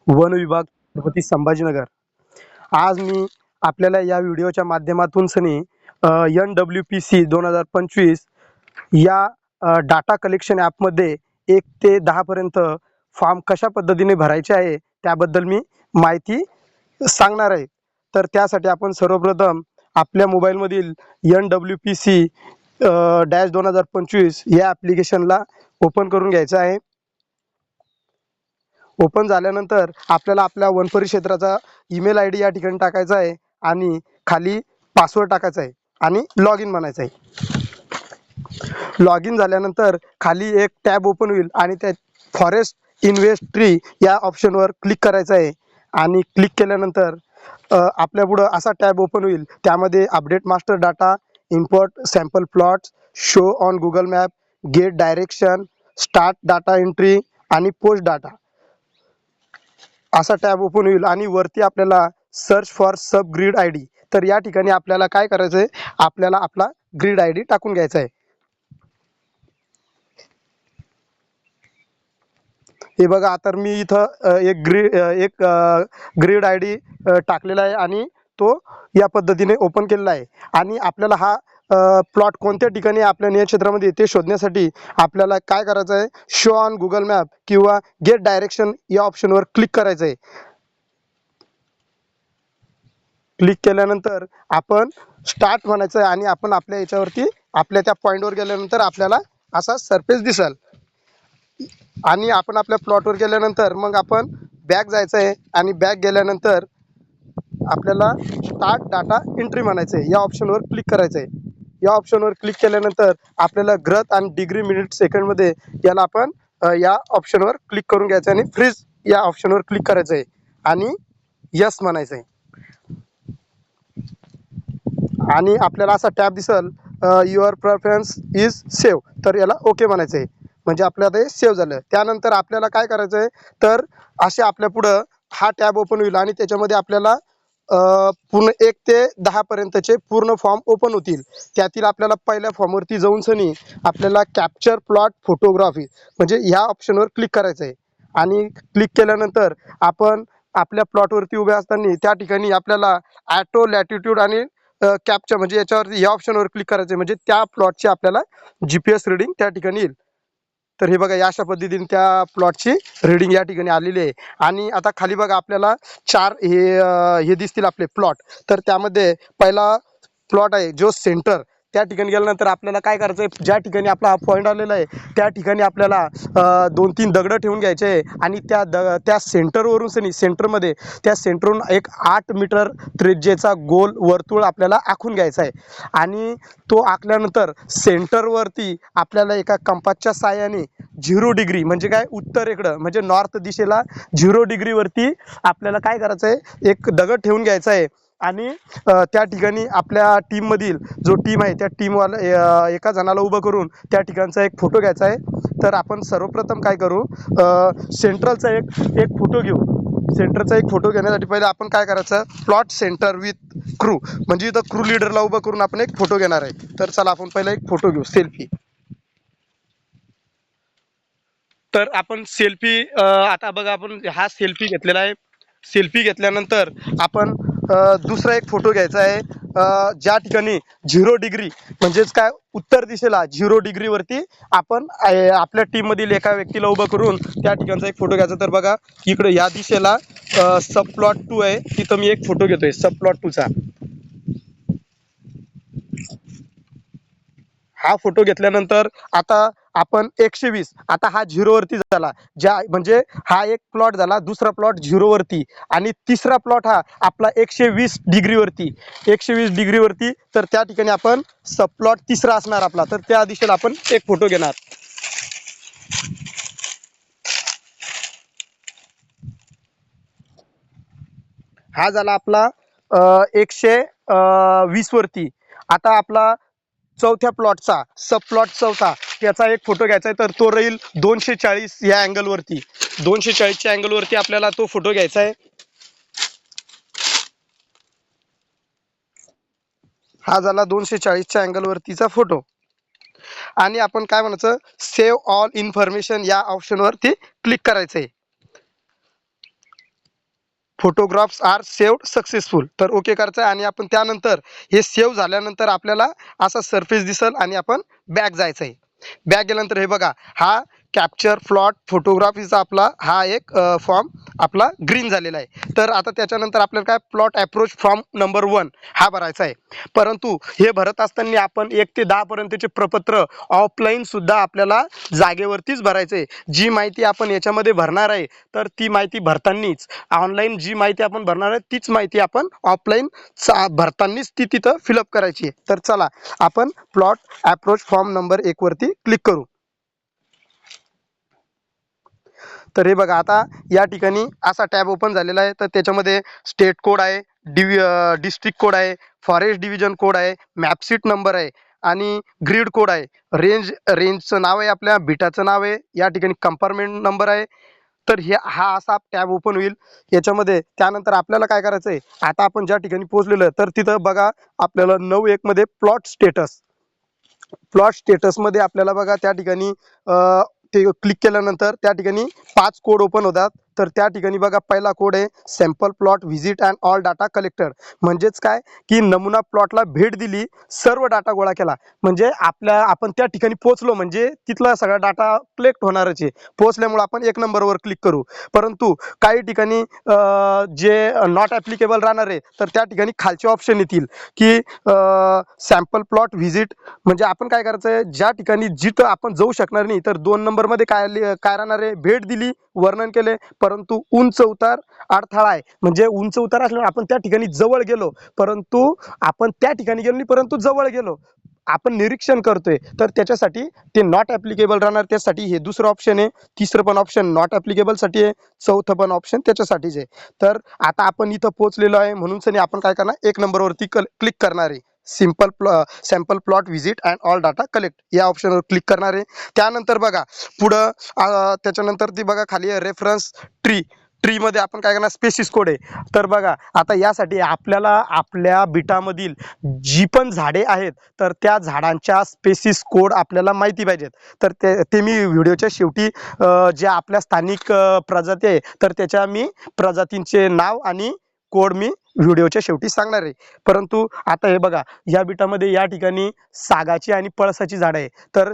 One विभाग छत्रपती संभाजीनगर। आज मी आपल्याला या व्हिडिओच्या माध्यमातून NWPC 2025 या डाटा कलेक्शन ॲपमध्ये 1 ते 10 पर्यंत फॉर्म कशा पद्धतीने भरायचे आहे त्याबद्दल मी माहिती सांगणार आहे। तर त्यासाठी आपण सर्वप्रथम आपल्या मोबाईलमधील NWPC डॅश 2025 या ॲप्लिकेशनला ओपन करून घ्यायचं आहे। ओपन झाल्यानंतर आपल्याला आपल्या वन परिक्षेत्राचा ईमेल आयडी या ठिकाणी टाकायचा आहे आणि खाली पासवर्ड टाकायचा आहे आणि लॉग इन म्हणायचं आहे। लॉग इन झाल्यानंतर खाली एक टॅब ओपन होईल आणि त्या फॉरेस्ट इन्व्हेस्ट ट्री या ऑप्शनवर क्लिक करायचं आहे आणि क्लिक केल्यानंतर आपल्या पुढं असा टॅब ओपन होईल। त्यामध्ये update master data, import sample plots, show on Google map, get direction, start data entry आणि पोस्ट डाटा असा टॅब ओपन होईल आणि वरती आपल्याला search for sub grid I D. तर या ठिकाणी आपल्याला काय करायचं आहे, आपल्याला आपला ग्रिड आय डी टाकून घ्यायचा आहे। हे बघा, आता मी इथं एक ग्रिड आय डी टाकलेला आहे आणि तो या पद्धतीने ओपन केलेला आहे। आणि आपल्याला हा प्लॉट कोणत्या ठिकाणी आपल्या नियक्षेत्रामध्ये ते शोधण्यासाठी आपल्याला काय करायचं आहे, शो ऑन गुगल मॅप किंवा गेट डायरेक्शन या ऑप्शनवर क्लिक करायचं आहे। क्लिक केल्यानंतर आपण स्टार्ट म्हणायचं आहे आणि आपण आपल्या याच्यावरती आपल्या त्या पॉईंटवर गेल्यानंतर आपल्याला असा सरफेस दिसेल आणि आपण आपल्या प्लॉटवर गेल्यानंतर मग आपण बॅक जायचं आहे आणि बॅक गेल्यानंतर आपल्याला स्टार्ट डाटा एंट्री म्हणायचं आहे। या ऑप्शनवर क्लिक करायचं आहे। या ऑप्शनवर क्लिक केल्यानंतर आपल्याला ग्रथ आणि डिग्री मिनिट सेकंडमध्ये याला आपण या ऑप्शनवर क्लिक करून घ्यायचं आणि फ्रीज या ऑप्शनवर क्लिक करायचं आहे आणि यस म्हणायचं आहे आणि आपल्याला असा टॅब दिसेल, युअर प्रेफरन्स इज सेव्ह। तर याला ओके म्हणायचं आहे, म्हणजे आपल्याला ते सेव्ह झालं। त्यानंतर आपल्याला काय करायचं आहे, तर असे आपल्या पुढं हा टॅब ओपन होईल आणि त्याच्यामध्ये आपल्याला पूर्ण 1 ते 10 पर्यंतचे पूर्ण फॉर्म ओपन होतील। त्यातील आपल्याला पहिल्या फॉर्मवरती जाऊन आपल्याला कॅप्चर प्लॉट फोटोग्राफी म्हणजे ह्या ऑप्शनवर क्लिक करायचं आहे आणि क्लिक केल्यानंतर आपण आपल्या प्लॉटवरती उभे असताना त्या ठिकाणी आपल्याला ॲटो लॅटिट्यूड आणि कॅप्चर म्हणजे याच्यावरती या ऑप्शनवर क्लिक करायचं आहे, म्हणजे त्या प्लॉटची आपल्याला GPS रीडिंग त्या ठिकाणी येईल। तर हे बघा, अशा पद्धतीने त्या प्लॉटची रीडिंग या ठिकाणी आलेली आहे। आणि आता खाली बघा, आपल्याला 4 हे दिसतील आपले प्लॉट। तर त्यामध्ये पहिला प्लॉट आहे जो सेंटर। त्या ठिकाणी गेल्यानंतर आपल्याला काय करायचं आहे, ज्या ठिकाणी आपला हा पॉईंट आलेला आहे त्या ठिकाणी आपल्याला 2-3 दगडं ठेवून घ्यायचे आहे आणि त्या सेंटरवरून सेंटरमध्ये त्या सेंटरवरून एक 8 मीटर त्रिज्येचा गोल वर्तुळ आपल्याला आखून घ्यायचा आहे। आणि तो आखल्यानंतर सेंटरवरती आपल्याला एका कंपासच्या साहाय्याने 0 डिग्री म्हणजे काय, उत्तरेकडं म्हणजे नॉर्थ दिशेला 0 डिग्रीवरती आपल्याला काय करायचं आहे, एक दगड ठेवून घ्यायचा आहे। आणि त्या ठिकाणी आपल्या टीममधील जो टीम आहे त्या टीमवाला एका जणाला उभं करून त्या ठिकाणचा एक फोटो घ्यायचा आहे। तर आपण सर्वप्रथम काय करू, सेंट्रलचा एक फोटो घेऊ। सेंटरचा एक फोटो घेण्यासाठी पहिले आपण काय करायचं, प्लॉट सेंटर विथ क्रू म्हणजे इथं क्रू लीडरला उभं करून आपण एक फोटो घेणार आहे। तर चला आपण पहिला एक फोटो घेऊ, सेल्फी। तर आपण सेल्फी आता बघा, आपण हा सेल्फी घेतलेला आहे। सेल्फी घेतल्यानंतर आपण दुसरा एक फोटो घ्यायचा आहे, ज्या ठिकाणी 0 डिग्री म्हणजेच काय, उत्तर दिशेला 0 डिग्रीवरती आपण आपल्या टीममधील एका व्यक्तीला उभं करून त्या ठिकाणचा एक फोटो घ्यायचा। तर बघा, इकडे या दिशेला सब प्लॉट 2 आहे, तिथं मी एक फोटो घेतोय सब प्लॉट 2चा। हा फोटो घेतल्यानंतर आता आपण 120, आता हा 0 वरती झाला, ज्या म्हणजे हा एक प्लॉट झाला, दुसरा प्लॉट 0 वरती आणि तिसरा प्लॉट हा आपला 120 डिग्रीवरती 120 डिग्रीवरती। तर त्या ठिकाणी आपण सब प्लॉट तिसरा असणार आपला, तर त्या दिशेला आपण एक फोटो घेणार। हा झाला आपला 120 वरती। आता आपला चौथ्या प्लॉटचा सब प्लॉट चौथा त्याचा एक फोटो घ्यायचा आहे। तर तो राहील 240 या अँगलवरती, 240च्या अँगलवरती आपल्याला तो फोटो घ्यायचा आहे। हा झाला 240च्या अँगलवरतीचा फोटो आणि आपण काय म्हणायचं, सेव्ह ऑल इन्फॉर्मेशन या ऑप्शनवरती क्लिक करायचं आहे। फोटोग्राफ्स आर सेव्ड सक्सेसफुल, तर ओके करायचं आहे. आणि आपण त्यानंतर हे सेव्ह झाल्यानंतर आपल्याला असा सरफेस दिसल आणि आपण बॅक जायचं आहे. बॅक गेल्यानंतर हे बघा, हा कॅप्चर प्लॉट फोटोग्राफीचा आपला हा एक फॉर्म आपला ग्रीन झालेला आहे. तर आता त्याच्यानंतर आपल्याला काय प्लॉट अप्रोच फॉर्म नंबर 1 हा भरायचा आहे. परंतु हे भरत असताना आपण 1 ते 10 पर्यंतचे प्रपत्र ऑफलाईन सुद्धा आपल्याला जागेवरतीच भरायचं आहे. जी माहिती आपण याच्यामध्ये भरणार आहे तर ती माहिती भरतानीच ऑनलाईन जी माहिती आपण भरणार आहे तीच माहिती आपण ऑफलाईन भरतानीच ती तिथं फिलअप करायची आहे. तर चला आपण प्लॉट अप्रोच फॉर्म नंबर 1 वरती क्लिक करू. तर हे बघा, आता या ठिकाणी असा टॅब ओपन झालेला आहे. तर त्याच्यामध्ये स्टेट कोड आहे, डिस्ट्रिक्ट कोड आहे, फॉरेस्ट डिव्हिजन कोड आहे, मॅपशीट नंबर आहे आणि ग्रीड कोड आहे. रेंजचं नाव आहे, आपल्या बिटाचं नाव आहे, या ठिकाणी कंपार्टमेंट नंबर आहे. तर हा असा टॅब ओपन होईल याच्यामध्ये. त्यानंतर आपल्याला काय करायचं आहे, आता आपण ज्या ठिकाणी पोहोचलेलो आहे तर तिथं बघा आपल्याला 9:1 मध्ये प्लॉट स्टेटसमध्ये आपल्याला बघा त्या ठिकाणी ते क्लिक केल्यानंतर त्या ठिकाणी 5 कोड ओपन होतात. तर त्या ठिकाणी बघा पहिला कोड आहे sample plot visit and all data collected. म्हणजेच काय की नमुना प्लॉटला भेट दिली, सर्व डाटा गोळा केला, म्हणजे आपण त्या ठिकाणी पोहोचलो म्हणजे तिथला सगळा डाटा कलेक्ट होणारच आहे. पोहोचल्यामुळे आपण 1 नंबरवर क्लिक करू. परंतु काही ठिकाणी जे नॉट ॲप्लिकेबल राहणार आहे तर त्या ठिकाणी खालचे ऑप्शन येतील की सॅम्पल प्लॉट व्हिजिट. म्हणजे आपण काय करायचं आहे, ज्या ठिकाणी जिथं आपण जाऊ शकणार नाही तर 2 नंबरमध्ये काय राहणार आहे, भेट दिली, वर्णन केले, परंतु उंच उतार अडथळा आहे. म्हणजे उंच उतार असल्यामुळे आपण त्या ठिकाणी जवळ गेलो, परंतु आपण त्या ठिकाणी गेलो नाही, परंतु जवळ गेलो, आपण निरीक्षण करतोय, तर त्याच्यासाठी ते नॉट ॲप्लिकेबल राहणार. त्यासाठी हे दुसरं ऑप्शन आहे. तिसरं पण ऑप्शन नॉट ॲप्लिकेबल साठी आहे. चौथं पण ऑप्शन त्याच्यासाठीच आहे. तर आता आपण इथं पोहोचलेलो आहे म्हणून आपण काय करणार, 1 नंबरवरती क्लिक करणार आहे. Sample plot visit and all data collect या ऑप्शनवर क्लिक करणार आहे. त्यानंतर बघा पुढं त्याच्यानंतर ती बघा खाली रेफरन्स ट्री मध्ये आपण काय करणार, स्पेसिस कोड आहे. तर बघा आता यासाठी आपल्याला आपल्या बिटामधील जी पण झाडे आहेत तर त्या झाडांच्या स्पेसिस कोड आपल्याला माहिती पाहिजेत. तर ते मी व्हिडिओच्या शेवटी जे आपल्या स्थानिक प्रजाती आहे तर त्याच्या मी प्रजातींचे नाव आणि कोड मी व्हिडिओच्या शेवटी सांगणार आहे. परंतु आता हे बघा, या बिटामध्ये या ठिकाणी सागाची आणि पळसाची झाडं आहे. तर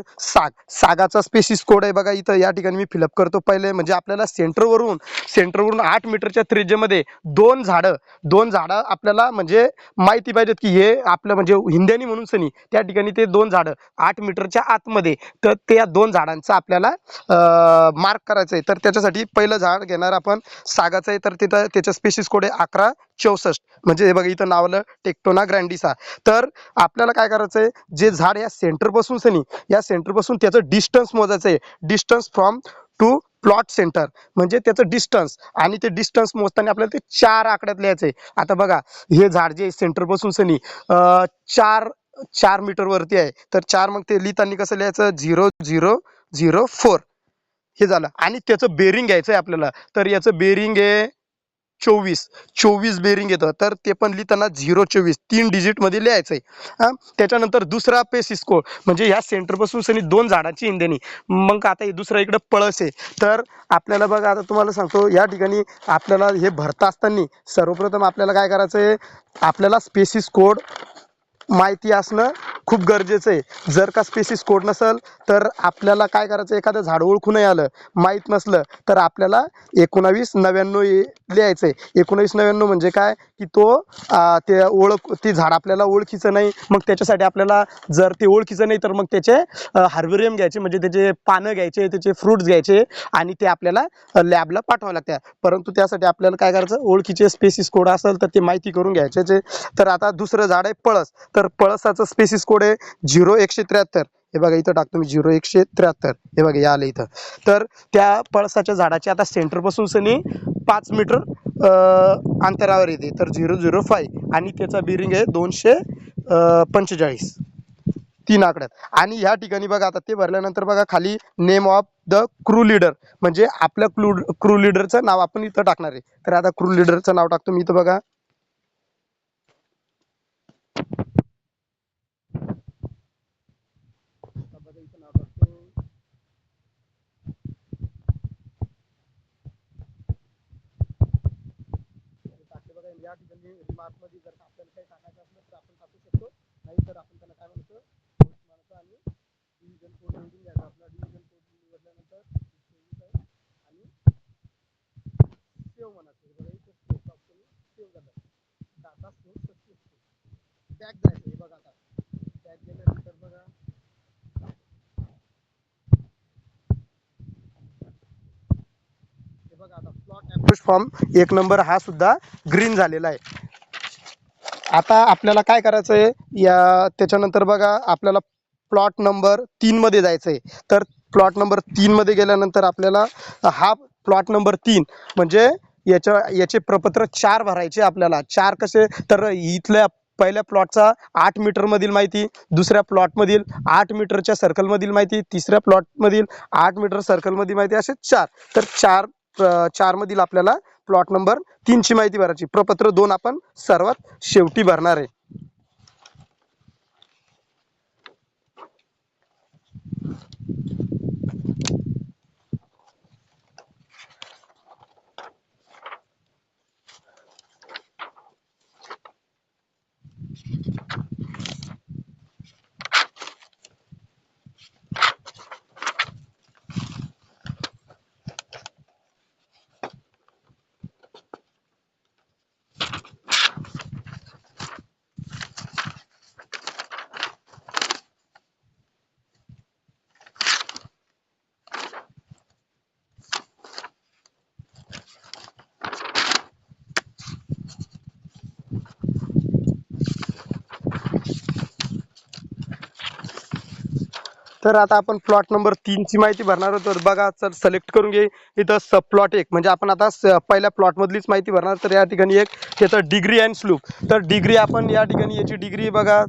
सागाचा स्पेसिस कोड आहे बघा इथं, या ठिकाणी मी फिलअप करतो पहिले. म्हणजे आपल्याला सेंटरवरून 8 मीटरच्या त्रिज्येमध्ये दोन झाडं आपल्याला म्हणजे माहिती पाहिजेत की हे आपलं म्हणजे हिंद्यानी म्हणून सनी त्या ठिकाणी ते 2 झाडं 8 मीटरच्या आतमध्ये, तर त्या 2 झाडांचा आपल्याला मार्क करायचं आहे. तर त्याच्यासाठी पहिलं झाड घेणार आपण सागाचं आहे. तर तिथं त्याचा स्पेसिस कोड आहे 1164. म्हणजे हे बघा इथं नाव आलं टेक्टोना ग्रँडिसा. तर आपल्याला काय करायचं आहे, जे झाड या सेंटरपासून त्याचं डिस्टन्स मोजायचं आहे. Distance from to plot centre म्हणजे त्याचं डिस्टन्स, आणि ते डिस्टन्स मोजताना आपल्याला ते 4 आकड्यात लिहायचं आहे. आता बघा हे झाड जे सेंटरपासून चार 4 मीटर वरती आहे. तर 4 मग ते लिहिताना कसं लिहायचं, 0004 हे झालं. आणि त्याचं बेरिंग घ्यायचं आहे आपल्याला. तर याचं बेरिंग आहे 24 बेरिंग येतं. तर ते पण लिहिताना 024 3 डिजिट मध्ये लिहायचं आहे. त्याच्यानंतर दुसरा पेसिस कोड म्हणजे ह्या सेंटरपासून सनी 2 झाडांची इंदेणी. मग आता हे दुसरा इकडे पळस आहे. तर आपल्याला बघा आता तुम्हाला सांगतो, या ठिकाणी आपल्याला हे भरता असताना सर्वप्रथम आपल्याला काय करायचं आहे, आपल्याला स्पेसिस कोड माहिती असणं खूप गरजेचं आहे. जर का स्पेसिस कोड नसेल तर आपल्याला काय करायचं, एखादं झाड ओळखू नाही आलं, माहीत नसलं, तर आपल्याला 1999 लिहायचं आहे. 1999 म्हणजे काय की ते झाड आपल्याला ओळखीचं नाही. मग त्याच्यासाठी आपल्याला जर ते ओळखीचं नाही तर मग त्याचे हार्बेरियम घ्यायचे, म्हणजे त्याचे पानं घ्यायचे, त्याचे फ्रुट्स घ्यायचे आणि ते आपल्याला लॅबला पाठवावं लागतात. परंतु त्यासाठी आपल्याला काय करायचं, ओळखीचे स्पेसिस कोड असेल तर ते माहिती करून घ्यायचे. तर आता दुसरं झाड आहे पळस. तर पळसाचं स्पेसिस कोड आहे 0173. हे बघा इथं टाकतो मी 0173. हे बघा या आलं इथं. तर त्या पळसाच्या झाडाची आता सेंटरपासून सनी 5 मीटर अंतरावर येते. तर 005 आणि त्याचा बिरिंग आहे 245 3 आकड्यात. आणि ह्या ठिकाणी बघा आता ते भरल्यानंतर बघा खाली name of the crew leader म्हणजे आपल्या क्रू लीडरचं नाव आपण इथं टाकणार आहे. तर आता क्रू लीडरचं नाव टाकतो मी इथं बघा. या ठिकाणी रिमार्क मध्ये जर आपल्याला काही टाकायचं असलं तर आपण टाकू शकतो, नाही तर आपण त्याला काय म्हणतो म्हणायचं आणि डिव्हिजन कोड निवडून घ्यायचा. आपला डिव्हिजन कोड निवडल्यानंतर आणि सेव्ह म्हणायचं. बघा इथे सेव्ह ऑप्शन सेव्ह झालं, डाटा सेव्ह सक्सेसफुल. बॅक जायचं. हे बघा आता बॅक गेल्यानंतर बघा बघा आता प्लॉट अप्रोच फॉर्म 1 नंबर हा सुद्धा ग्रीन झालेला आहे. आता आपल्याला काय करायचं आहे, या त्याच्यानंतर बघा आपल्याला प्लॉट नंबर 3 मध्ये जायचं आहे. तर प्लॉट नंबर 3 मध्ये गेल्यानंतर आपल्याला हा प्लॉट नंबर 3 म्हणजे याचे प्रपत्र 4 भरायचे आपल्याला. 4 कसे, तर इथल्या पहिल्या प्लॉटचा 8 मीटर मधील माहिती, दुसऱ्या प्लॉट मधील 8 मीटरच्या सर्कल मधील माहिती, तिसऱ्या प्लॉट मधील 8 मीटर सर्कल मधील माहिती, असे 4. तर 4 मधील आपल्याला प्लॉट नंबर 3 ची माहिती भरायची. प्रपत्र 2 आपण सर्वात शेवटी भरणार आहे. तर आता आपण प्लॉट नंबर 3 ची माहिती भरणार आहोत. तर बघा चल सिलेक्ट करून घे. इथं सब प्लॉट 1 म्हणजे आपण आता पहिल्या प्लॉट मधलीच माहिती भरणार. तर या ठिकाणी एक याचं डिग्री अँड स्लूप. तर डिग्री आपण या ठिकाणी याची डिग्री बघा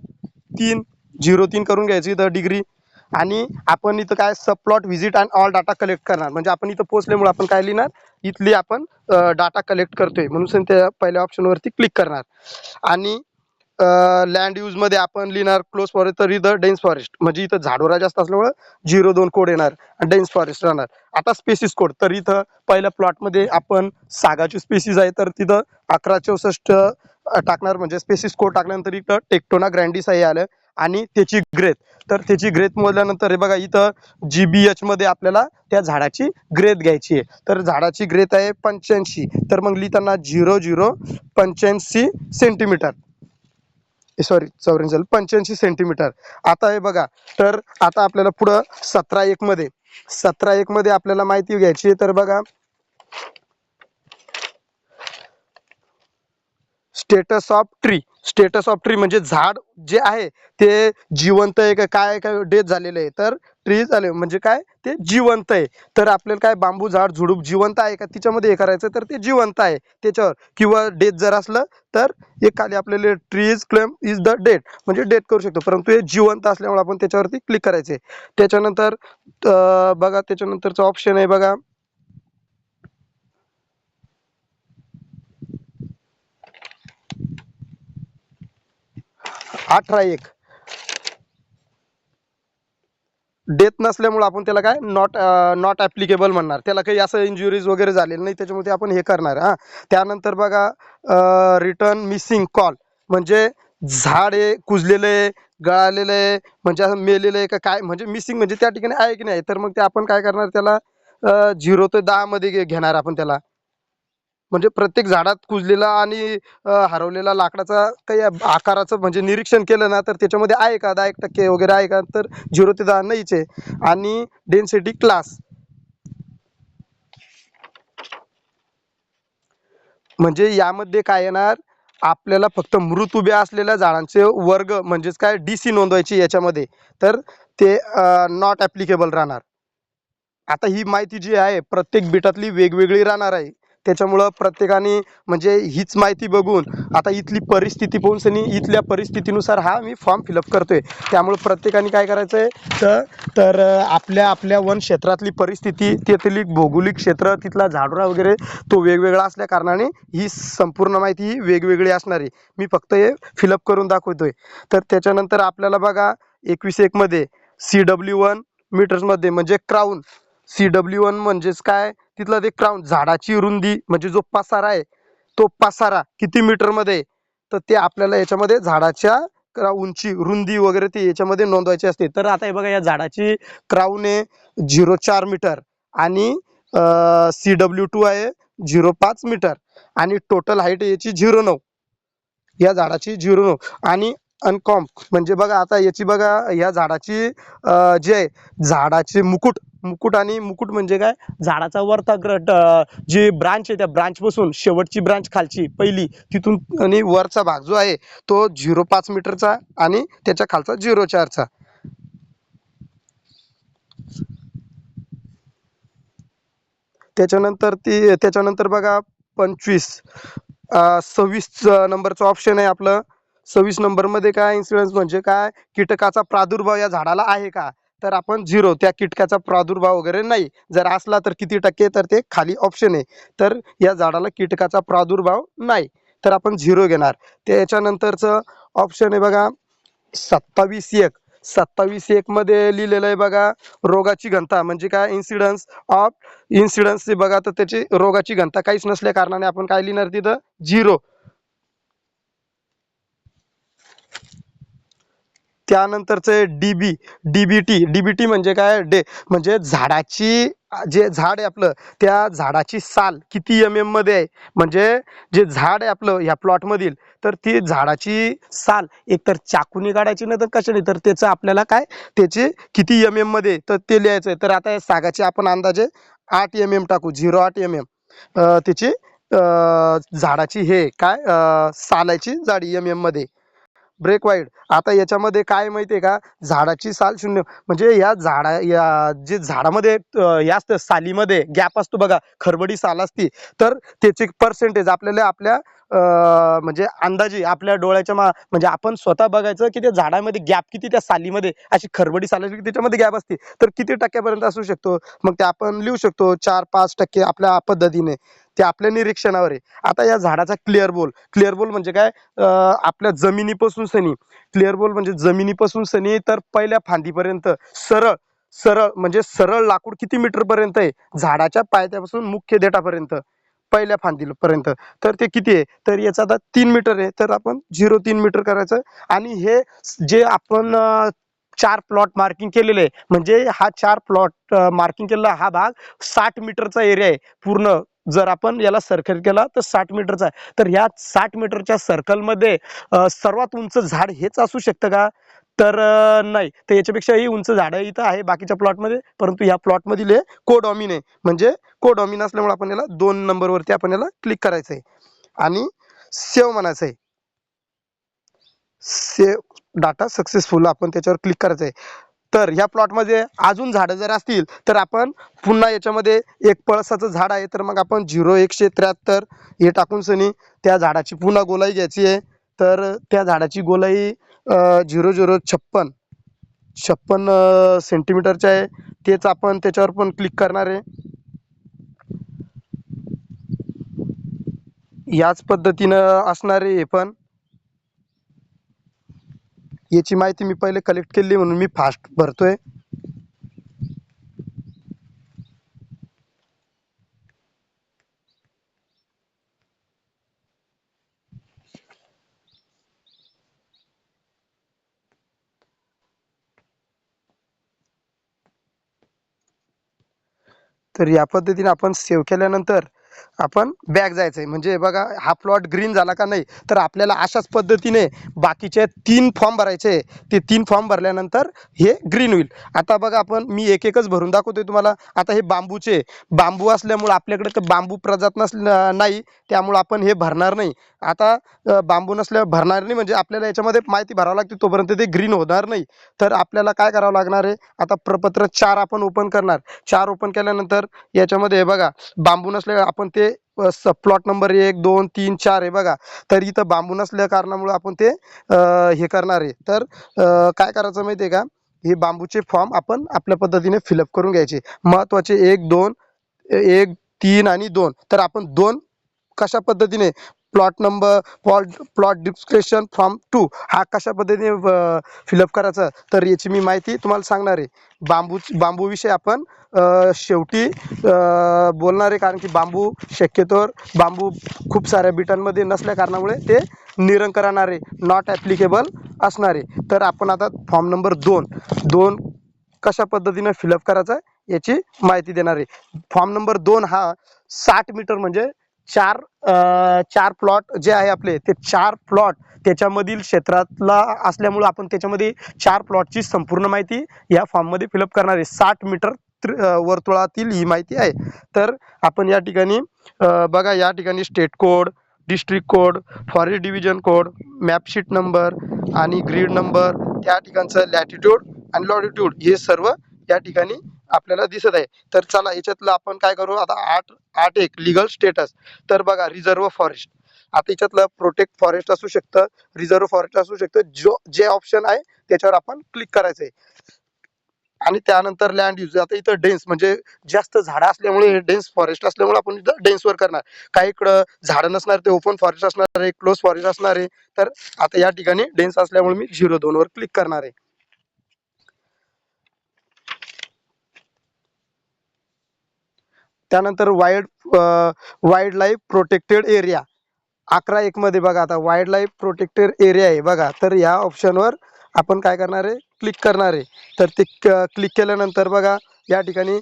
303 करून घ्यायची इथं डिग्री. आणि आपण इथं काय sub plot visit and all data collect करणार. म्हणजे आपण इथं पोहोचल्यामुळे आपण काय लिहिणार, इथली आपण डाटा कलेक्ट करतोय म्हणून त्या पहिल्या ऑप्शनवरती क्लिक करणार. आणि लँड यूज मध्ये आपण लिहिणार क्लोज फॉरेस्ट, तर इथं डेन्स फॉरेस्ट म्हणजे इथं झाडोरा जास्त असल्यामुळे 02 कोड येणार आणि डेन्स फॉरेस्ट राहणार. आता स्पेसिस कोड, तर इथं पहिल्या प्लॉटमध्ये आपण सागाची स्पेसिस आहे तर तिथं 1164 टाकणार. म्हणजे स्पेसिस कोड टाकल्यानंतर इथं टेक्टोना ग्रँडिस आहे आलं आणि त्याची ग्रेथ. तर त्याची ग्रेथ मोजल्यानंतर हे बघा इथं GBH मध्ये आपल्याला त्या झाडाची ग्रेथ घ्यायची आहे. तर झाडाची ग्रेथ आहे 85. तर मग लिहिताना 0085 सेंटीमीटर, सॉरी 84 85 सेंटीमीटर. आता हे बघा, तर आता आपल्याला पुढं 17.1 मध्ये आपल्याला माहिती घ्यायची. तर बघा status of tree. Status of tree म्हणजे झाड जे आहे ते जिवंत आहे का काय काय डेथ झालेलं आहे. तर ट्री झाले म्हणजे काय, ते जिवंत आहे. तर आपल्याला काय बांबू झाड झुडूप जिवंत आहे का तिच्यामध्ये हे करायचं, तर ते जिवंत आहे त्याच्यावर. किंवा डेथ जर असलं तर एक खाली आपल्याला tree is claim is the death म्हणजे डेथ करू शकतो, परंतु हे जिवंत असल्यामुळे आपण त्याच्यावरती क्लिक करायचे. त्याच्यानंतर बघा त्याच्यानंतरचा ऑप्शन आहे बघा 18.1. डेथ नसल्यामुळे आपण त्याला काय नॉट ॲप्लिकेबल म्हणणार. त्याला काही असं इंजुरीज वगैरे झालेलं नाही त्याच्यामुळे आपण हे करणार. त्यानंतर बघा रिटर्न मिसिंग कॉल म्हणजे झाड हे कुजलेलं आहे, गळालेलं आहे, म्हणजे असं मेलेलं आहे का काय, म्हणजे मिसिंग म्हणजे त्या ठिकाणी आहे की नाही. तर मग ते आपण काय करणार, त्याला 0 ते 10 मध्ये घेणार आपण त्याला. म्हणजे प्रत्येक झाडात कुजलेला आणि हरवलेला लाकडाचा काही आकाराचं म्हणजे निरीक्षण केलं ना, तर त्याच्यामध्ये आहे का 10% वगैरे आहे का, तर 0 ते 10 नाहीच आहे. आणि डेन्सिटी क्लास म्हणजे यामध्ये काय येणार, आपल्याला फक्त मृत उभ्या असलेल्या झाडांचे वर्ग म्हणजेच काय DC नोंदवायची याच्यामध्ये. तर ते नॉट ॲप्लिकेबल राहणार. आता ही माहिती जी आहे प्रत्येक बिटातली वेगवेगळी राहणार आहे. त्याच्यामुळं प्रत्येकाने म्हणजे हीच माहिती बघून आता इथली परिस्थिती पाहून सनी इथल्या परिस्थितीनुसार हा मी फॉर्म फिलअप करतोय. त्यामुळे प्रत्येकाने काय करायचं आहे, तर आपल्या आपल्या वन क्षेत्रातली परिस्थिती, तेथील भौगोलिक क्षेत्र, तिथला झाडोरा वगैरे तो वेगवेगळा असल्या कारणाने ही संपूर्ण माहिती ही वेगवेगळी असणार आहे. मी फक्त हे फिलअप करून दाखवतोय. तर त्याच्यानंतर आपल्याला बघा 21.1 मध्ये CW1 मीटर्समध्ये म्हणजे क्राऊन. CW1 म्हणजेच काय, तिथलं ते क्राऊन झाडाची रुंदी म्हणजे जो पसार आहे तो पसारा किती मीटरमध्ये आहे, तर ते आपल्याला याच्यामध्ये झाडाच्या उंची रुंदी वगैरे ते याच्यामध्ये नोंदवायची असते. तर आता हे बघा, या झाडाची क्राऊन आहे 0,4 मीटर आणि CW2 आहे 0,5 मीटर आणि टोटल हाईट याची 0,9, या झाडाची 0,9 आणि अनकॉम्प म्हणजे बघा आता याची बघा या झाडाची जे आहे झाडाचे मुकुट मुकुट आणि मुकुट म्हणजे काय, झाडाचा वरचा जी ब्रांच आहे त्या ब्रांच पासून शेवटची ब्रांच खालची पहिली तिथून आणि वरचा भाग जो आहे तो 0,5 मीटरचा आणि त्याच्या खालचा 0,4चा. त्याच्यानंतर बघा 26 नंबरचं ऑप्शन आहे आपलं. 26 नंबरमध्ये काय इन्सिडेंस म्हणजे काय, कीटकाचा प्रादुर्भाव या झाडाला आहे का, तर आपण 0, त्या कीटकाचा प्रादुर्भाव वगैरे नाही. जर असला तर किती टक्के, तर ते खाली ऑप्शन आहे. तर या झाडाला कीटकाचा प्रादुर्भाव नाही, तर आपण 0 घेणार. त्याच्यानंतरचं ऑप्शन आहे बघा 27-1. 27-1 मध्ये लिहिलेलं आहे बघा, रोगाची घनता म्हणजे काय, इन्सिडन्स बघा, तर त्याची रोगाची घनता काहीच नसल्या कारणाने आपण काय लिहिणार तिथं 0. त्यानंतरचे डीबीटी म्हणजे काय, म्हणजे झाडाची जे झाड आहे आपलं त्या झाडाची साल किती मध्ये आहे, म्हणजे जे झाड आहे आपलं ह्या प्लॉट मधील, तर ती झाडाची साल एकतर चाकूनी काढायची नाही तर कशाने, तर त्याचं आपल्याला काय त्याचे किती मध्ये तर ते लिहायचं आहे. तर आता या सागाची आपण अंदाजे 8 टाकू, 0,8 त्याची झाडाची हे काय सालाची जाडी मध्ये. ब्रेक वाईड, आता याच्यामध्ये काय माहितीये का, झाडाची साल 0 म्हणजे या जे झाडामध्ये या असतं सालीमध्ये गॅप असतो बघा, खरबडी साल असती, तर त्याचे पर्सेंटेज आपल्याला आपल्या म्हणजे अंदाजे आपल्या डोळ्याच्या म्हणजे आपण स्वतः बघायचं की त्या झाडामध्ये गॅप किती, त्या सालीमध्ये अशी खरबडी साल असली की त्याच्यामध्ये गॅप असते, तर किती टक्क्यापर्यंत असू शकतो, मग ते आपण लिहू शकतो 4-5% आपल्या पद्धतीने, ते आपल्या निरीक्षणावर आहे. आता या झाडाचा क्लिअर बोल म्हणजे काय, आपल्या जमिनीपासून सनी, क्लिअर बॉल म्हणजे जमिनीपासून सनी तर पहिल्या फांदीपर्यंत सरळ सरळ म्हणजे सरळ लाकूड किती मीटर पर्यंत आहे, झाडाच्या पायथ्यापासून मुख्य देठापर्यंत पहिल्या फांदीपर्यंत, तर ते किती आहे, तर याचा आता 3 मीटर आहे, तर आपण 0,3 मीटर करायचं. आणि हे जे आपण 4 प्लॉट मार्किंग केलेले आहे, म्हणजे हा 4 प्लॉट मार्किंग केलेला हा भाग 60 मीटरचा एरिया आहे पूर्ण. जर आपण याला सर्कल केला तर 60 मीटरचा आहे. तर ह्या 60 मीटरच्या सर्कलमध्ये सर्वात उंच झाड हेच असू शकतं का, तर नाही, तर याच्यापेक्षाही उंच झाड इथं आहे बाकीच्या प्लॉटमध्ये, परंतु ह्या प्लॉटमधील हे कोडॉमिन आहे, म्हणजे कोडॉमिन असल्यामुळे आपण याला 2 नंबरवरती आपण याला क्लिक करायचं आहे आणि सेव्ह म्हणायचं आहे. सेव्ह डाटा सक्सेसफुल आपण त्याच्यावर क्लिक करायचं आहे. तर ह्या प्लॉटमध्ये अजून झाडं जर असतील तर आपण पुन्हा याच्यामध्ये एक पळसाचं झाड आहे, तर मग आपण 0,173 हे टाकून सनी त्या झाडाची पुन्हा गोलाई घ्यायची आहे. तर त्या झाडाची गोलाई 0,056 सेंटीमीटरचे आहे, तेच आपण त्याच्यावर पण क्लिक करणार आहे. याच पद्धतीनं असणार आहे हे पण. याची माहिती मी पहिले कलेक्ट केली म्हणून मी फास्ट भरतोय. तर या पद्धतीने आपण सेव्ह केल्यानंतर आपण बॅक जायचंय, म्हणजे बघा हा प्लॉट ग्रीन झाला का नाही, तर आपल्याला अशाच पद्धतीने बाकीचे 3 फॉर्म भरायचे. ते 3 फॉर्म भरल्यानंतर हे ग्रीन होईल. आता बघा आपण मी एक एकच भरून दाखवतोय तुम्हाला. आता हे बांबू असल्यामुळे आपल्याकडे तर बांबू प्रजात नाही, त्यामुळे आपण हे भरणार नाही. आता बांबू नसल्यावर भरणार नाही म्हणजे आपल्याला याच्यामध्ये माहिती भरावं लागते, तोपर्यंत ते ग्रीन होणार नाही. तर आपल्याला काय करावं लागणार आहे, आता प्रपत्र 4 आपण ओपन करणार. 4 ओपन केल्यानंतर याच्यामध्ये हे बघा बांबू नसल्यावर आपण ते प्लॉट नंबर 1, 2, 3, 4 आहे बघा, तर इथं बांबू नसल्या कारणामुळे आपण ते हे करणार आहे. तर काय करायचं माहिती आहे का, हे बांबूचे फॉर्म आपण आपल्या पद्धतीने फिलअप करून घ्यायचे. महत्वाचे 1, 2, 1, 3 आणि 2. तर आपण 2 कशा पद्धतीने प्लॉट डिस्क्रिप्शन फ्रॉम टू, हा कशा पद्धतीने फिलअप करायचा तर याची मी माहिती तुम्हाला सांगणार आहे. बांबूविषयी आपण शेवटी बोलणार आहे, कारण की शक्यतोवर बांबू खूप साऱ्या बिटांमध्ये नसल्या कारणामुळे ते निरंकरणारे नॉट ॲप्लिकेबल असणारे. तर आपण आता फॉर्म नंबर 2 कशा पद्धतीने फिलअप करायचा याची माहिती देणार आहे. फॉर्म नंबर 2 हा 60 मीटर म्हणजे चार प्लॉट जे आहे आपले ते 4 प्लॉट त्याच्यामधील क्षेत्रातला असल्यामुळे आपण त्याच्यामध्ये 4 प्लॉटची संपूर्ण माहिती या फॉर्ममध्ये फिलअप करणार आहे. 60 मीटर वर्तुळातील ही माहिती आहे. तर आपण या ठिकाणी बघा, या ठिकाणी state code, district code, forest division code, map sheet number आणि ग्रीड नंबर, त्या ठिकाणचं लॅटिट्यूड आणि लॉटिट्यूड हे सर्व या ठिकाणी आपल्याला दिसत आहे. तर चला याच्यातलं आपण काय करू आता. 8.1 लिगल स्टेटस. तर बघा, रिझर्व्ह फॉरेस्ट, आता याच्यातलं प्रोटेक्ट फॉरेस्ट असू शकतं, रिझर्व्ह फॉरेस्ट असू शकतं. जे ऑप्शन आहे त्याच्यावर आपण क्लिक करायचं आहे. आणि त्यानंतर लँड यूज, आता इथं डेन्स म्हणजे जास्त झाडं असल्यामुळे डेन्स फॉरेस्ट असल्यामुळे आपण इथं डेन्सवर करणार. काही इकडं झाडं नसणार ते ओपन फॉरेस्ट असणार आहे, क्लोज फॉरेस्ट असणार आहे. तर आता या ठिकाणी डेन्स असल्यामुळे मी 02 वर क्लिक करणार आहे. त्यानंतर वाईल्ड लाईफ प्रोटेक्टेड एरिया 11.1 मध्ये बघा, आता वाईल्ड लाईफ प्रोटेक्टेड एरिया आहे बघा. तर या ऑप्शनवर आपण काय करणार आहे, क्लिक करणार आहे. तर ते क्लिक केल्यानंतर बघा या ठिकाणी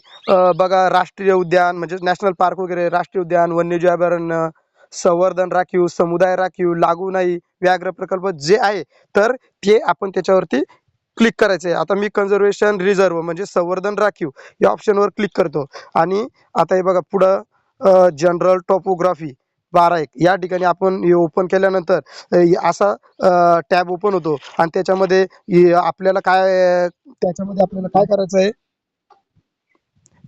बघा राष्ट्रीय उद्यान म्हणजे नॅशनल पार्क वगैरे, राष्ट्रीय उद्यान, वन्यजीव अभयारण्य, संवर्धन राखीव, समुदाय राखीव, लागू नाही, व्याघ्र प्रकल्प जे आहे तर ते आपण त्याच्यावरती क्लिक करायचे. आता मी कन्झर्वेशन रिझर्व म्हणजे संवर्धन राखीव या ऑप्शनवर क्लिक करतो. आणि आता हे बघा पुढं जनरल टॉपोग्राफी 12.1 या ठिकाणी आपण हे ओपन केल्यानंतर असा टॅब ओपन होतो. आणि त्याच्यामध्ये आपल्याला काय करायचं आहे,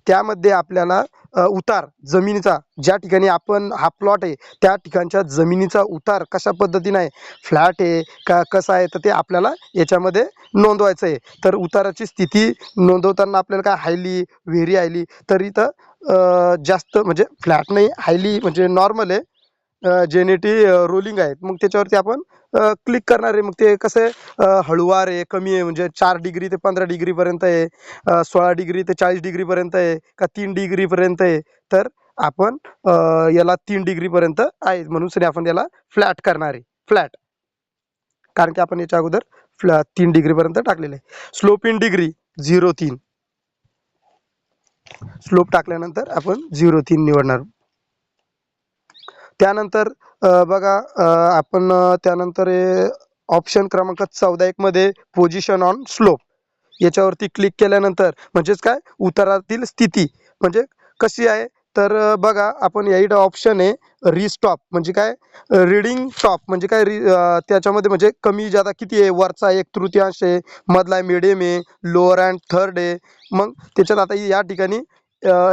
त्यामध्ये आपल्याला उतार जमिनीचा, ज्या ठिकाणी आपण हा प्लॉट आहे त्या ठिकाणच्या जमिनीचा उतार कशा पद्धतीने आहे, फ्लॅट आहे का कसं आहे, तर ते आपल्याला याच्यामध्ये नोंदवायचं आहे. तर उताराची स्थिती नोंदवताना आपल्याला काय हायली, व्हेरी हायली, तर इथं जास्त म्हणजे फ्लॅट नाही, हायली म्हणजे नॉर्मल आहे, जेनेटी रोलिंग आहेत. मग त्याच्यावरती आपण क्लिक करणार आहे. मग ते कसं आहे, हळुवार आहे, कमी आहे, म्हणजे 4 डिग्री ते 15 डिग्री पर्यंत आहे, 16 डिग्री ते 40 डिग्री पर्यंत आहे का 3 डिग्री पर्यंत आहे. तर आपण याला 3 डिग्री पर्यंत आहे म्हणून सरी आपण याला फ्लॅट करणार आहे. फ्लॅट, कारण की आपण याच्या अगोदर 3 डिग्री पर्यंत टाकलेलं आहे. स्लोप इन डिग्री 0.3, स्लोप टाकल्यानंतर आपण 0.3 निवडणार. त्यानंतर बघा आपण त्यानंतर ऑप्शन क्रमांक 14.1 मध्ये पोझिशन ऑन स्लोप याच्यावरती क्लिक केल्यानंतर म्हणजेच काय, उतारातील स्थिती म्हणजे कशी आहे. तर बघा आपण या ऑप्शन आहे रिस्टॉप म्हणजे काय, रीडिंग टॉप म्हणजे काय, त्याच्यामध्ये म्हणजे कमी जादा किती आहे, वरचा 1/3 आहे, मधला आहे मिडियम आहे, लोअर अँड थर्ड आहे. मग त्याच्यात आता या ठिकाणी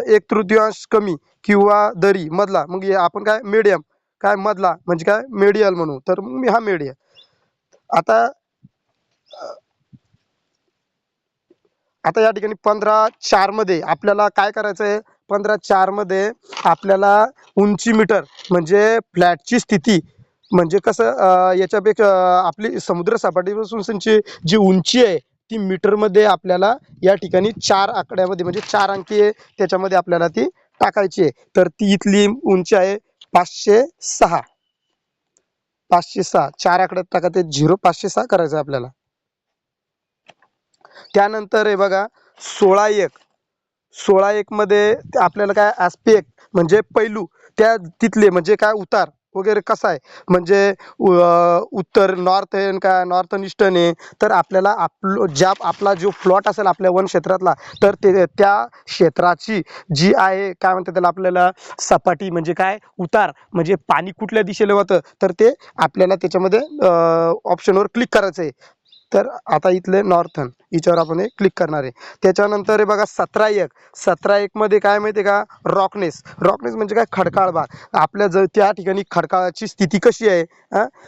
1/3 कमी किंवा दरी मधला, मग आपण काय मीडियम, काय मधला म्हणजे काय मीडियल म्हणू, तर मग मी हा मीडियम. आता आता या ठिकाणी 15.4 मध्ये आपल्याला काय करायचं आहे, 15.4 मध्ये आपल्याला उंची मीटर म्हणजे फ्लॅटची स्थिती म्हणजे कसं, याच्यापेक्षा आपली समुद्र सपाटीपासूनची जी उंची आहे ती मीटरमध्ये आपल्याला या ठिकाणी 4 आकड्यामध्ये म्हणजे 4 अंकी आहे त्याच्यामध्ये आपल्याला ती टाकायची आहे. तर ती इथली उंची आहे 506. 506 4 आकड्यात टाका, ते 506 करायचं आपल्याला. त्यानंतर हे बघा 16.1 मध्ये आपल्याला काय ॲस्पेक्ट म्हणजे पैलू, त्या तिथले म्हणजे काय उतार वगैरे कसा आहे, म्हणजे उत्तर नॉर्थ आहे का नॉर्थन ईस्टर्न आहे. तर आपल्याला आपला जो प्लॉट असेल आपल्या वन क्षेत्रातला, तर त्या क्षेत्राची जी आहे काय म्हणतात त्याला, आपल्याला सपाटी म्हणजे काय उतार म्हणजे पाणी कुठल्या दिशेला होतं, तर ते आपल्याला त्याच्यामध्ये ऑप्शनवर क्लिक करायचं आहे. तर आता इथले नॉर्थन याच्यावर आपण क्लिक करणार आहे. त्याच्यानंतर हे बघा 17.1 मध्ये काय माहिती आहे का, रॉकनेस. रॉकनेस म्हणजे काय, खडकाळ भाग. आपल्या त्या ठिकाणी खडकाळाची स्थिती कशी आहे,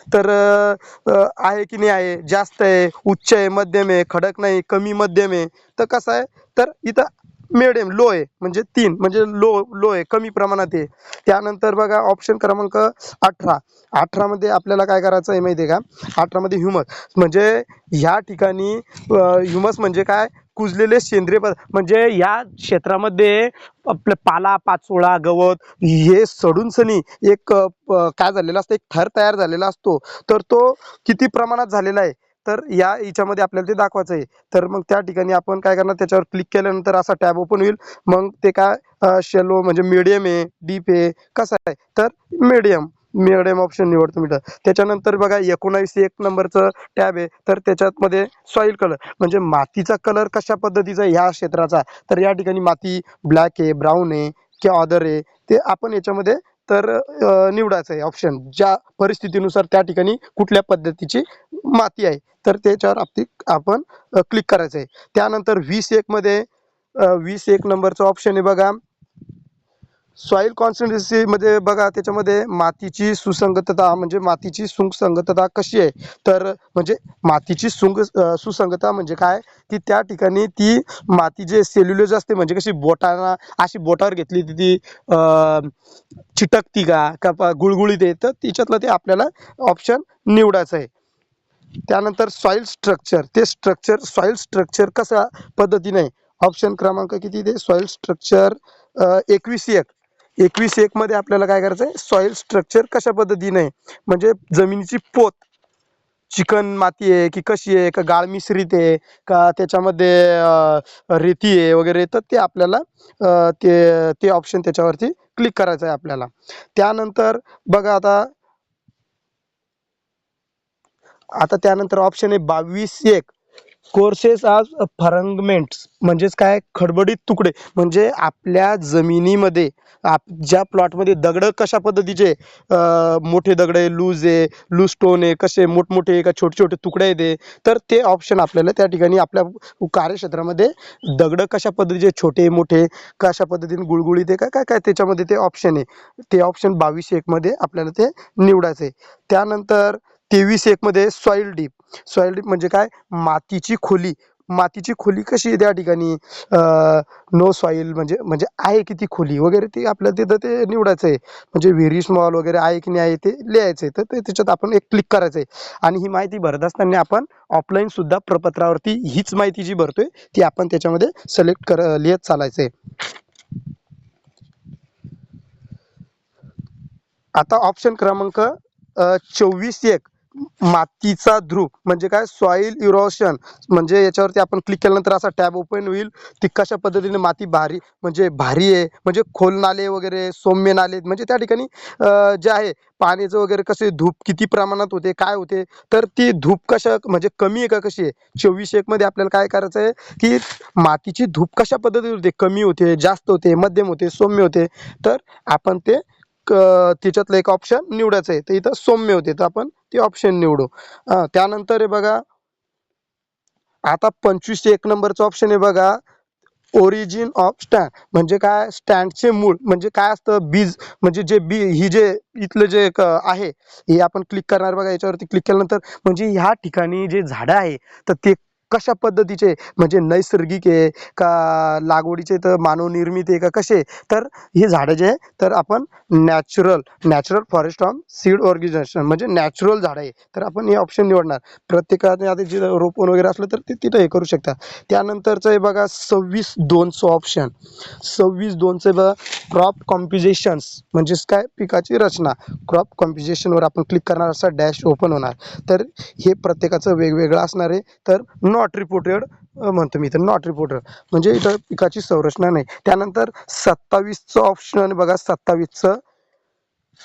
तर आहे की नाही आहे, जास्त आहे, उच्च आहे, मध्यम आहे, खडक नाही, कमी मध्यम आहे. तर कसं आहे, तर इथं मिडियम लो आहे, म्हणजे 3 म्हणजे लो लो आहे, कमी प्रमाणात आहे. त्यानंतर बघा ऑप्शन क्रमांक 18. 18 मध्ये आपल्याला काय करायचं आहे माहिती आहे का? 18 मध्ये ह्युमस, म्हणजे ह्या ठिकाणी ह्युमस म्हणजे काय? कुजलेले सेंद्रिय पदार्थ, म्हणजे या क्षेत्रामध्ये आपलं पाला पाचोळा गवत हे सडून सनी एक काय झालेला असतं, एक थर तयार झालेला असतो. तर तो किती प्रमाणात झालेला आहे, तर या याच्यामध्ये आपल्याला ते दाखवायचं आहे. तर मग त्या ठिकाणी आपण काय करणार, त्याच्यावर क्लिक केल्यानंतर असा टॅब ओपन होईल. मग ते काय शेलो म्हणजे मीडियम आहे, डीप आहे, कसं आहे, तर मीडियम मीडियम ऑप्शन निवडतो मी. तर त्याच्यानंतर बघा 19 नंबरचं टॅब आहे. तर त्याच्यामध्ये सॉईल कलर म्हणजे मातीचा कलर कशा पद्धतीचा आहे ह्या क्षेत्राचा. तर या ठिकाणी माती ब्लॅक आहे, ब्राऊन आहे किंवा अदर आहे, ते आपण याच्यामध्ये तर निवडायचं आहे ऑप्शन. ज्या परिस्थितीनुसार त्या ठिकाणी कुठल्या पद्धतीची माती आहे, तर त्याच्यावर आपण क्लिक करायचं आहे. त्यानंतर 20 मध्ये 21 नंबरचा ऑप्शन आहे बघा, सॉईल कॉन्सन्ट्रेन्सी मध्ये बघा, त्याच्यामध्ये मातीची सुसंगतता म्हणजे मातीची सुसंगतता कशी आहे. तर म्हणजे मातीची सुसंगतता म्हणजे काय, की त्या ठिकाणी ती माती जे सेल्युलोज असते, म्हणजे कशी बोटाला अशी बोटावर घेतली तर ती चिटकती का गुळगुळीत आहे, तर तिच्यातलं ते आपल्याला ऑप्शन निवडायचं आहे. त्यानंतर सॉईल स्ट्रक्चर, ते स्ट्रक्चर सॉईल स्ट्रक्चर कसा पद्धतीने, ऑप्शन क्रमांक किती ते सॉईल स्ट्रक्चर 21 मध्ये आपल्याला काय करायचं आहे, सॉईल स्ट्रक्चर कशा पद्धतीने, म्हणजे जमिनीची पोत चिकन माती आहे की कशी आहे, का गाळ मिश्रित आहे, का त्याच्यामध्ये रेती आहे वगैरे, तर ते आपल्याला ते ते ऑप्शन त्याच्यावरती क्लिक करायचं आहे आपल्याला. त्यानंतर बघा आता आता त्यानंतर ऑप्शन आहे 22 कोर्सेस ऑफ फरंगमेंट्स, म्हणजेच काय, खडबडीत तुकडे, म्हणजे आपल्या जमिनीमध्ये ज्या प्लॉटमध्ये दगड कशा पद्धतीचे, मोठे दगड आहे, लूज स्टोन आहे, कसे मोठमोठे आहे का छोटे छोटे तुकडे आहेत ते, तर ते ऑप्शन आपल्याला त्या ठिकाणी आपल्या कार्यक्षेत्रामध्ये दगड कशा पद्धतीचे, छोटे मोठे कशा पद्धतीने गुळगुळीत आहे काय काय काय, त्याच्यामध्ये ते ऑप्शन आहे. ते ऑप्शन 22 मध्ये आपल्याला ते निवडायचं आहे. त्यानंतर 23 मध्ये सॉइल डीप म्हणजे काय, मातीची खोली. मातीची खोली कशी आहे त्या ठिकाणी, नो सॉईल म्हणजे म्हणजे आहे किती खोली वगैरे, ते आपल्याला तिथं ते निवडायचं आहे. म्हणजे व्हेरी स्मॉल वगैरे आहे की नाही आहे ते लिहायचं आहे. तर ते त्याच्यात आपण एक क्लिक करायचं आहे. आणि ही माहिती भरत असताना आपण ऑफलाईन सुद्धा प्रपत्रावरती हीच माहिती जी भरतोय ती आपण त्याच्यामध्ये सिलेक्ट लिहित चालायचं आहे. आता ऑप्शन क्रमांक 24 मातीचा ध्रुव म्हणजे काय, सॉईल इरोशन, म्हणजे याच्यावरती आपण क्लिक केल्यानंतर असा टॅब ओपन होईल. ती कशा पद्धतीने माती भारी आहे, म्हणजे खोल नाले वगैरे सौम्य नाले, म्हणजे त्या ठिकाणी जे आहे पाण्याचं वगैरे कसे धूप किती प्रमाणात होते काय होते, तर ती धूप कशा म्हणजे कमी आहे का कशी आहे. 24 मध्ये आपल्याला काय करायचं आहे, की मातीची धूप कशा पद्धतीने होते, कमी होते, जास्त होते, मध्यम होते, सौम्य होते, तर आपण ते त्याच्यातलं एक ऑप्शन निवडायचं आहे. तर इथं सौम्य होते, तर आपण ते ऑप्शन निवडू. त्यानंतर आहे बघा, आता 25 नंबरचं ऑप्शन आहे बघा, ओरिजिन ऑफ स्टँड, म्हणजे काय, स्टँडचे मूळ म्हणजे काय असतं, बीज म्हणजे जे ही जे इथलं जे एक आहे, हे आपण क्लिक करणार बघा. याच्यावरती क्लिक केल्यानंतर म्हणजे ह्या ठिकाणी जे झाडं आहे, तर ते कशा पद्धतीचे, म्हणजे नैसर्गिक आहे का लागवडीचे, तर मानवनिर्मित आहे का कसे, तर हे झाडं जे आहे, तर आपण natural forest on seed organisation म्हणजे नॅचरल झाडं आहे, तर आपण हे ऑप्शन निवडणार. प्रत्येकाने आता जे रोपण वगैरे असलं तर ते तिथं हे करू शकता. त्यानंतरचं आहे बघा 26(2) ऑप्शन. 26(2) बघा, क्रॉप कॉम्पिजेशन्स म्हणजेच काय, पिकाची रचना. क्रॉप कॉम्पिजेशनवर आपण क्लिक करणार, असा डॅश ओपन होणार. तर हे प्रत्येकाचं वेगवेगळं असणार आहे. तर नॉट रिपोर्टेड म्हणतो मी, तर नॉट रिपोर्टेड म्हणजे इथं पिकाची संरचना नाही. त्यानंतर 27चं ऑप्शन बघा, 27चं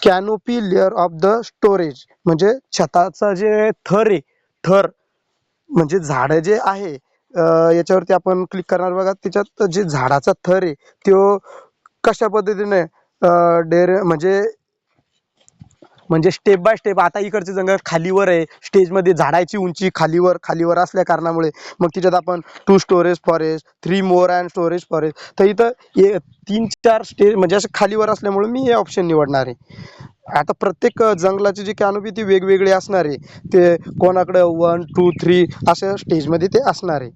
canopy layer of the storage, म्हणजे छताचा जे थर आहे, थर म्हणजे झाडं जे आहे, याच्यावरती आपण क्लिक करणार बघा. त्याच्यात जे झाडाचा थर आहे तो कशा पद्धतीने म्हणजे म्हणजे स्टेप बाय स्टेप, आता इकडचे जंगल खालीवर आहे, स्टेजमध्ये झाडाची उंची खालीवर खालीवर असल्या कारणामुळे मग तिच्यात आपण 2 storage forest, 3 more and storage forest, तर इथं 3-4 स्टेज म्हणजे असं खालीवर असल्यामुळे मी हे ऑप्शन निवडणार आहे. आता प्रत्येक जंगलाची जी कॅनोपी ती वेगवेगळी असणार आहे. ते कोणाकडे 1, 2, 3 अशा स्टेजमध्ये ते असणार आहे.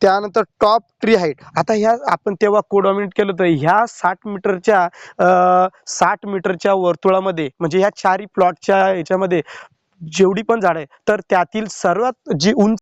त्यानंतर टॉप ट्री हाईट. आता ह्या आपण तेव्हा कोडॉमिनेट केलं होतं, ह्या 60 मीटरच्या वर्तुळामध्ये म्हणजे ह्या चारही प्लॉटच्या ह्याच्यामध्ये जेवढी पण झाडं आहे तर त्यातील सर्वात जी उंच